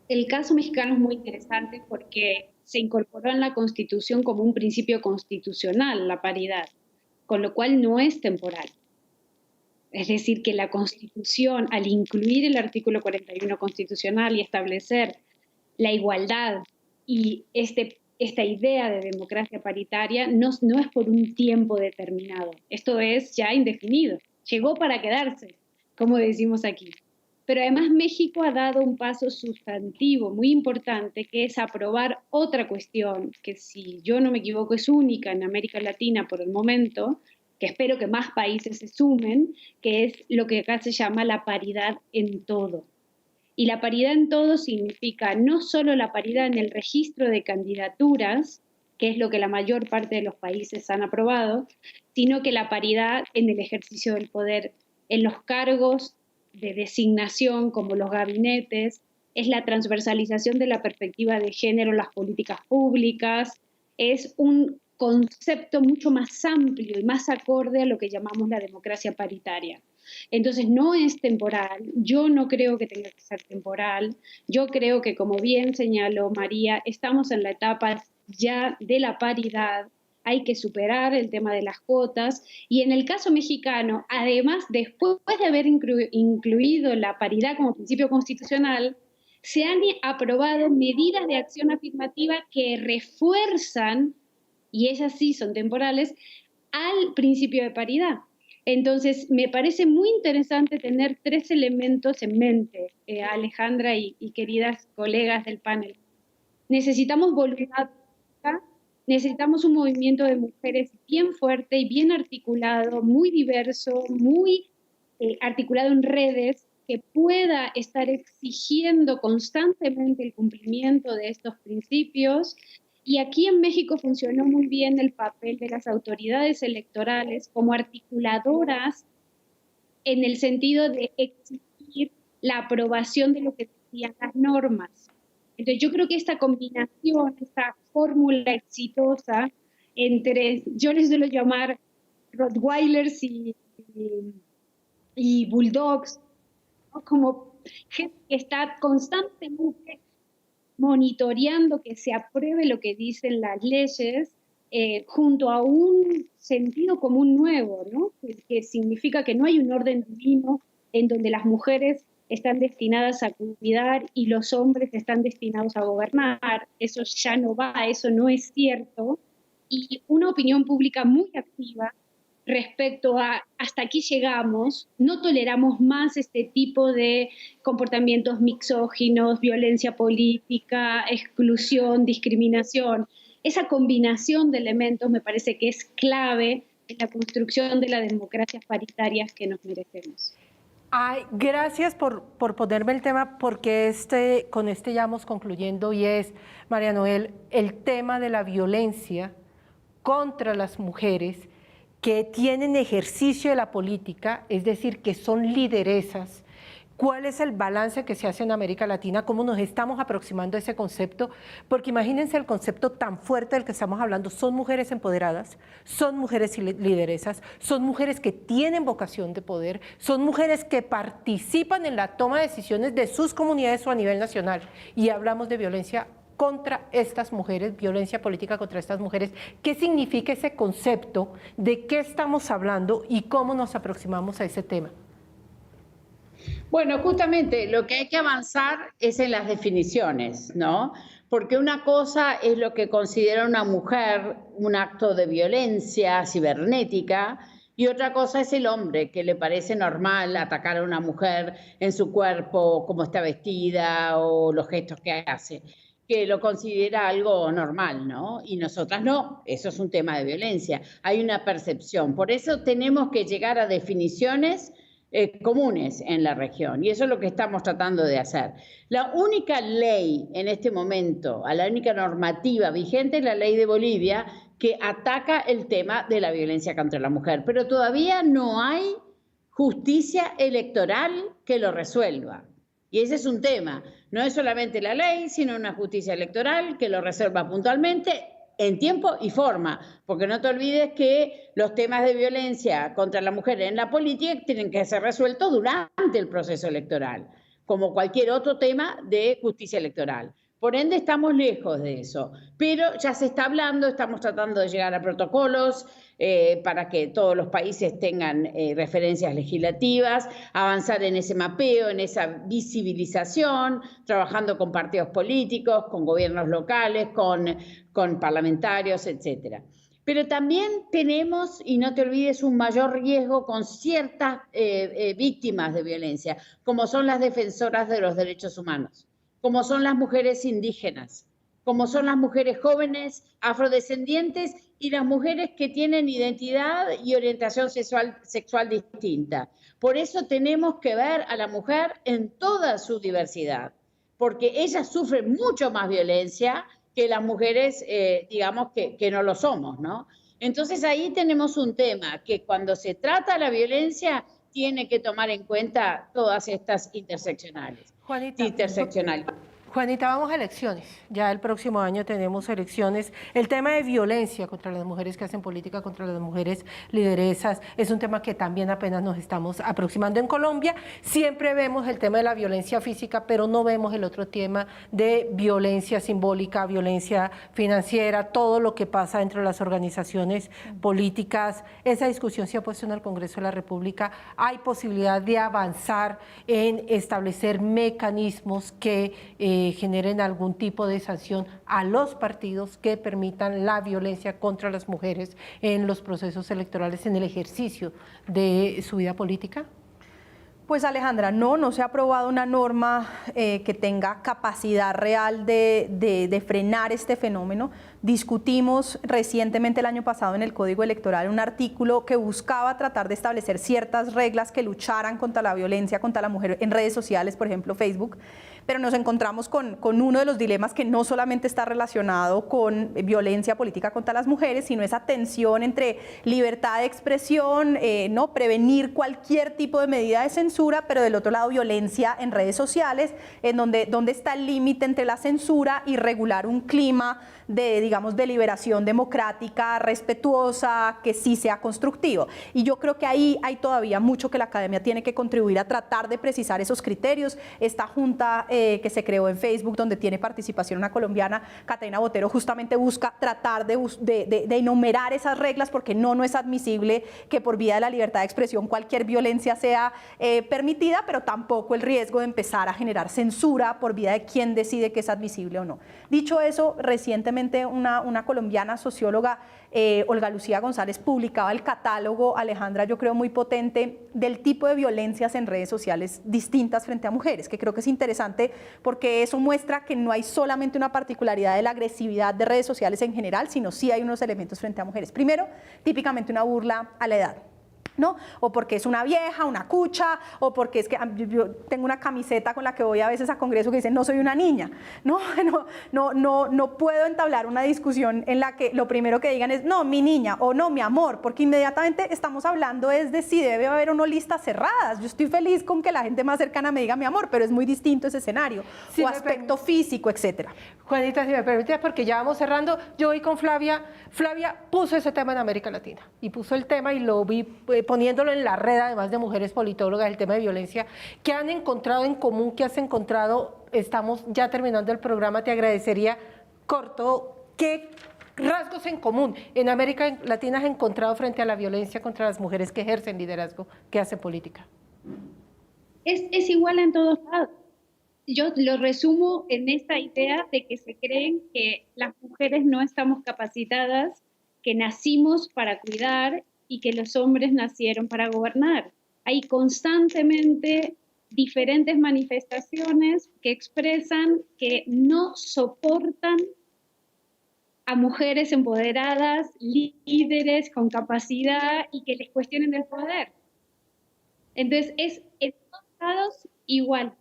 El caso mexicano es muy interesante porque se incorporó en la Constitución como un principio constitucional la paridad, con lo cual no es temporal. Es decir, que la Constitución, al incluir el artículo 41 constitucional y establecer la igualdad y esta idea de democracia paritaria, no es por un tiempo determinado. Esto es ya indefinido. Llegó para quedarse, como decimos aquí. Pero además México ha dado un paso sustantivo muy importante, que es aprobar otra cuestión, que si yo no me equivoco es única en América Latina por el momento, que espero que más países se sumen, que es lo que acá se llama la paridad en todo. Y la paridad en todo significa no solo la paridad en el registro de candidaturas, que es lo que la mayor parte de los países han aprobado, sino que la paridad en el ejercicio del poder, en los cargos de designación como los gabinetes, es la transversalización de la perspectiva de género en las políticas públicas, es un concepto mucho más amplio y más acorde a lo que llamamos la democracia paritaria. Entonces no es temporal, yo no creo que tenga que ser temporal, yo creo que, como bien señaló María, estamos en la etapa ya de la paridad, hay que superar el tema de las cuotas, y en el caso mexicano, además, después de haber incluido la paridad como principio constitucional, se han aprobado medidas de acción afirmativa que refuerzan, y ellas sí son temporales, al principio de paridad. Entonces, me parece muy interesante tener 3 elementos en mente, Alejandra y queridas colegas del panel. Necesitamos voluntad, necesitamos un movimiento de mujeres bien fuerte y bien articulado, muy diverso, muy articulado en redes, que pueda estar exigiendo constantemente el cumplimiento de estos principios. Y aquí en México funcionó muy bien el papel de las autoridades electorales como articuladoras en el sentido de exigir la aprobación de lo que decían las normas. Entonces yo creo que esta combinación, esta fórmula exitosa entre, yo les suelo llamar Rottweilers y Bulldogs, ¿no? Como gente que está constantemente monitoreando que se apruebe lo que dicen las leyes, junto a un sentido común nuevo, ¿no? Que significa que no hay un orden divino en donde las mujeres están destinadas a cuidar y los hombres están destinados a gobernar. Eso ya no va, eso no es cierto. Y una opinión pública muy activa respecto a hasta aquí llegamos, no toleramos más este tipo de comportamientos misóginos, violencia política, exclusión, discriminación. Esa combinación de elementos me parece que es clave en la construcción de las democracias paritarias que nos merecemos.
Ay, gracias por ponerme el tema, porque con este ya vamos concluyendo, y es, María Noel, el tema de la violencia contra las mujeres que tienen ejercicio de la política, es decir, que son lideresas. ¿Cuál es el balance que se hace en América Latina? ¿Cómo nos estamos aproximando a ese concepto? Porque imagínense el concepto tan fuerte del que estamos hablando. Son mujeres empoderadas, son mujeres lideresas, son mujeres que tienen vocación de poder, son mujeres que participan en la toma de decisiones de sus comunidades o a nivel nacional. Y hablamos de violencia contra estas mujeres, violencia política contra estas mujeres. ¿Qué significa ese concepto? ¿De qué estamos hablando y cómo nos aproximamos a ese tema?
Bueno, justamente lo que hay que avanzar es en las definiciones, ¿no? Porque una cosa es lo que considera una mujer un acto de violencia cibernética, y otra cosa es el hombre, que le parece normal atacar a una mujer en su cuerpo, cómo está vestida o los gestos que hace, que lo considera algo normal, ¿no? Y nosotras no, eso es un tema de violencia. Hay una percepción, por eso tenemos que llegar a definiciones comunes en la región, y eso es lo que estamos tratando de hacer. La única ley en este momento, la única normativa vigente es la ley de Bolivia, que ataca el tema de la violencia contra la mujer, pero todavía no hay justicia electoral que lo resuelva. Y ese es un tema, no es solamente la ley, sino una justicia electoral que lo resuelva puntualmente, en tiempo y forma, porque no te olvides que los temas de violencia contra la mujer en la política tienen que ser resueltos durante el proceso electoral, como cualquier otro tema de justicia electoral. Por ende, estamos lejos de eso, pero ya se está hablando, estamos tratando de llegar a protocolos para que todos los países tengan referencias legislativas, avanzar en ese mapeo, en esa visibilización, trabajando con partidos políticos, con gobiernos locales, con parlamentarios, etcétera. Pero también tenemos, y no te olvides, un mayor riesgo con ciertas víctimas de violencia, como son las defensoras de los derechos humanos, como son las mujeres indígenas, como son las mujeres jóvenes afrodescendientes y las mujeres que tienen identidad y orientación sexual distinta. Por eso tenemos que ver a la mujer en toda su diversidad, porque ellas sufren mucho más violencia que las mujeres, digamos, que no lo somos, ¿no? Entonces ahí tenemos un tema que cuando se trata la violencia tiene que tomar en cuenta todas estas interseccionales.
Juanita, vamos a elecciones. Ya el próximo año tenemos elecciones. El tema de violencia contra las mujeres que hacen política, contra las mujeres lideresas, es un tema que también apenas nos estamos aproximando en Colombia. Siempre vemos el tema de la violencia física, pero no vemos el otro tema de violencia simbólica, violencia financiera, todo lo que pasa entre las organizaciones políticas. Esa discusión se ha puesto en el Congreso de la República. Hay posibilidad de avanzar en establecer mecanismos que generen algún tipo de sanción a los partidos que permitan la violencia contra las mujeres en los procesos electorales, en el ejercicio de su vida política?
Pues Alejandra, no se ha aprobado una norma que tenga capacidad real de frenar este fenómeno. Discutimos recientemente el año pasado en el Código Electoral un artículo que buscaba tratar de establecer ciertas reglas que lucharan contra la violencia contra la mujer en redes sociales, por ejemplo Facebook, pero nos encontramos con uno de los dilemas que no solamente está relacionado con violencia política contra las mujeres, sino esa tensión entre libertad de expresión, no prevenir cualquier tipo de medida de censura, pero del otro lado violencia en redes sociales, en donde está el límite entre la censura y regular un clima de, digamos, de liberación democrática, respetuosa, que sí sea constructivo. Y yo creo que ahí hay todavía mucho que la academia tiene que contribuir a tratar de precisar esos criterios. Esta junta que se creó en Facebook, donde tiene participación una colombiana, Catalina Botero, justamente busca tratar de enumerar esas reglas, porque no es admisible que por vía de la libertad de expresión cualquier violencia sea permitida, pero tampoco el riesgo de empezar a generar censura por vía de quién decide que es admisible o no. Dicho eso, recientemente una colombiana socióloga, Olga Lucía González, publicaba el catálogo, Alejandra, yo creo muy potente, del tipo de violencias en redes sociales distintas frente a mujeres, que creo que es interesante porque eso muestra que no hay solamente una particularidad de la agresividad de redes sociales en general, sino sí hay unos elementos frente a mujeres. Primero, típicamente una burla a la edad, ¿no? O porque es una vieja, una cucha, o porque es que yo tengo una camiseta con la que voy a veces a congreso que dice no soy una niña. No puedo entablar una discusión en la que lo primero que digan es no, mi niña, o no, mi amor, porque inmediatamente estamos hablando es de si debe haber o no listas cerradas. Yo estoy feliz con que la gente más cercana me diga mi amor, pero es muy distinto ese escenario, o aspecto físico, etcétera.
Juanita, si me permites, porque ya vamos cerrando, yo voy con Flavia. Flavia puso ese tema en América Latina y puso el tema y lo vi poniéndolo en la red, además de mujeres politólogas, el tema de violencia. ¿Qué han encontrado en común? ¿Qué has encontrado? Estamos ya terminando el programa, te agradecería corto, ¿qué rasgos en común en América Latina has encontrado frente a la violencia contra las mujeres que ejercen liderazgo, que hacen política?
Es igual en todos lados. Yo lo resumo en esta idea de que se creen que las mujeres no estamos capacitadas, que nacimos para cuidar y que los hombres nacieron para gobernar. Hay constantemente diferentes manifestaciones que expresan que no soportan a mujeres empoderadas, líderes con capacidad y que les cuestionen el poder. Entonces, es en todos lados igual.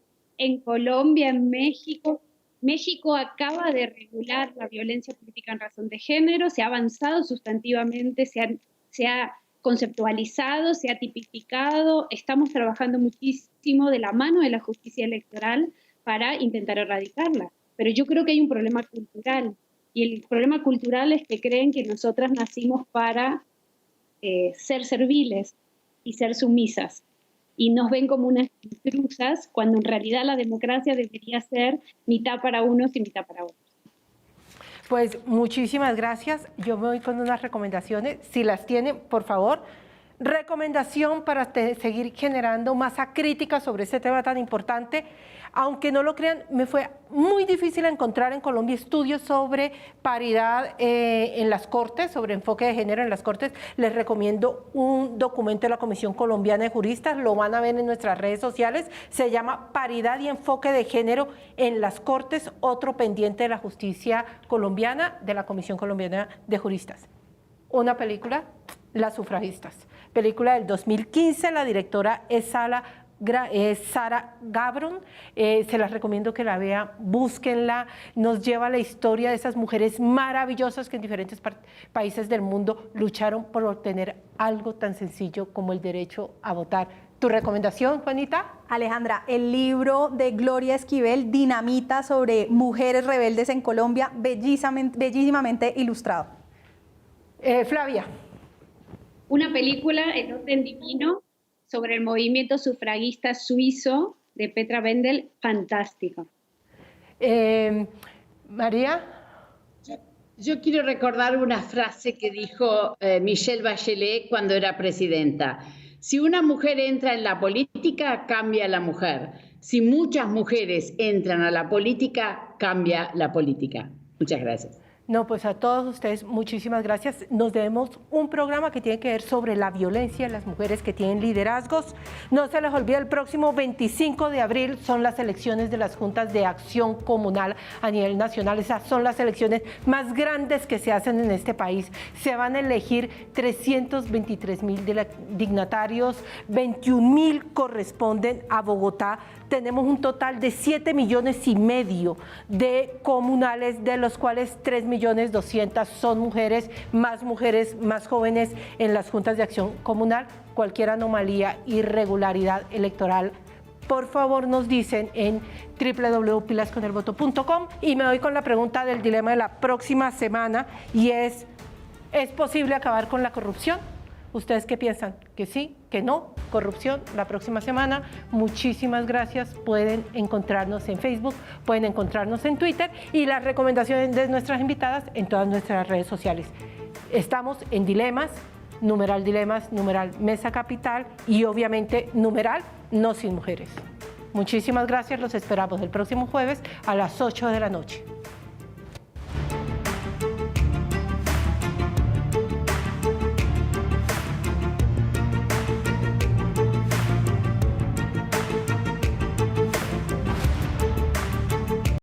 En Colombia, en México. México acaba de regular la violencia política en razón de género, se ha avanzado sustantivamente, se ha conceptualizado, se ha tipificado, estamos trabajando muchísimo de la mano de la justicia electoral para intentar erradicarla. Pero yo creo que hay un problema cultural, y el problema cultural es que creen que nosotras nacimos para ser serviles y ser sumisas. y nos ven como unas intrusas, cuando en realidad la democracia debería ser mitad para unos y mitad para otros.
Pues muchísimas gracias. Yo me voy con unas recomendaciones. Si las tienen, por favor. Recomendación para seguir generando masa crítica sobre este tema tan importante. Aunque no lo crean, me fue muy difícil encontrar en Colombia estudios sobre paridad en las Cortes, sobre enfoque de género en las Cortes. Les recomiendo un documento de la Comisión Colombiana de Juristas, lo van a ver en nuestras redes sociales, se llama Paridad y enfoque de género en las Cortes, otro pendiente de la justicia colombiana, de la Comisión Colombiana de Juristas. Una película, Las sufragistas, película del 2015, la directora es Sara Gabron, se las recomiendo que la vean, búsquenla, nos lleva a la historia de esas mujeres maravillosas que en diferentes países del mundo lucharon por obtener algo tan sencillo como el derecho a votar. ¿Tu recomendación, Juanita?
Alejandra, el libro de Gloria Esquivel, Dinamita, sobre mujeres rebeldes en Colombia, bellísimamente ilustrado.
Flavia.
Una película, El orden divino, sobre el movimiento sufragista suizo de Petra Wendel, fantástica.
María.
Yo quiero recordar una frase que dijo Michelle Bachelet cuando era presidenta. Si una mujer entra en la política, cambia la mujer. Si muchas mujeres entran a la política, cambia la política. Muchas gracias.
No, pues a todos ustedes muchísimas gracias. Nos debemos un programa que tiene que ver sobre la violencia de las mujeres que tienen liderazgos. No se les olvide, el próximo 25 de abril son las elecciones de las juntas de acción comunal a nivel nacional. Esas son las elecciones más grandes que se hacen en este país. Se van a elegir 323.000 dignatarios, 21.000 corresponden a Bogotá. Tenemos un total de 7,5 millones de comunales, de los cuales 3,200,000 son mujeres más jóvenes en las juntas de acción comunal. Cualquier anomalía, irregularidad electoral, por favor nos dicen en www.pilasconelvoto.com. Y me voy con la pregunta del dilema de la próxima semana, y ¿es posible acabar con la corrupción? ¿Ustedes qué piensan? ¿Que sí? ¿Que no? Corrupción la próxima semana. Muchísimas gracias. Pueden encontrarnos en Facebook, pueden encontrarnos en Twitter y las recomendaciones de nuestras invitadas en todas nuestras redes sociales. Estamos en Dilemas, numeral Mesa Capital y obviamente numeral No Sin Mujeres. Muchísimas gracias. Los esperamos el próximo jueves a las 8 de la noche.